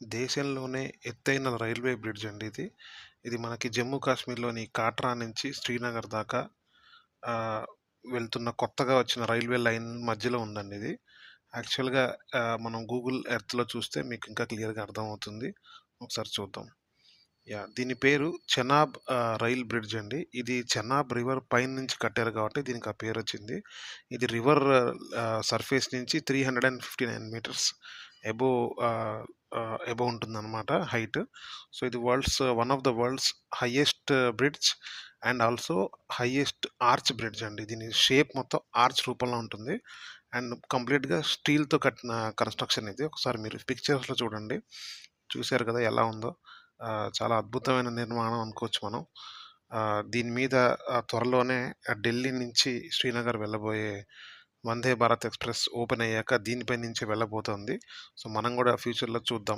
దేశంలోనే ఎత్తైన railway bridge అండి ఇది. ఇది మనకి జమ్మూ కాశ్మీర్‌లోని కాట్రా నుంచి శ్రీనగర్ దాకా ఆహ్, వెళ్తున్న కొత్తగా వచ్చిన రైల్వే లైన్ మధ్యలో ఉందండి ఇది. యాక్చువల్‌గా మనం గూగుల్ ఎర్త్‌లో చూస్తే మీకు ఇంకా క్లియర్‌గా అర్థమవుతుంది. ఒకసారి చూద్దాం. దీని పేరు చెనాబ్ రైల్ బ్రిడ్జ్ అండి. ఇది చెనాబ్ రివర్ పైనుంచి కట్టారు కాబట్టి దీనికి ఆ పేరొచ్చింది. ఇది రివర్ సర్ఫేస్ నుంచి 359 మీటర్స్ అబోవ్ అబోవ్ ఉంటుందన్నమాట హైట్. సో, ఇది one of the world's highest bridge and also highest arch bridge అండి. దీని షేప్ మొత్తం ఆర్చ్ రూపంలో ఉంటుంది. అండ్ కంప్లీట్‌గా స్టీల్‌తో కట్టిన కన్‌స్ట్రక్షన్ ఇది. ఒకసారి మీరు పిక్చర్స్‌లో చూడండి. చూసారు కదా ఎలా ఉందో. చాలా అద్భుతమైన నిర్మాణం అనుకోవచ్చు మనం. దీని మీద త్వరలోనే ఢిల్లీ నుంచి శ్రీనగర్ వెళ్ళబోయే వందే భారత్ ఎక్స్‌ప్రెస్ ఓపెన్ అయ్యాక దీనిపై నుంచే వెళ్ళబోతోంది. సో, మనం గూడా ఫ్యూచర్‌లో చూద్దాం.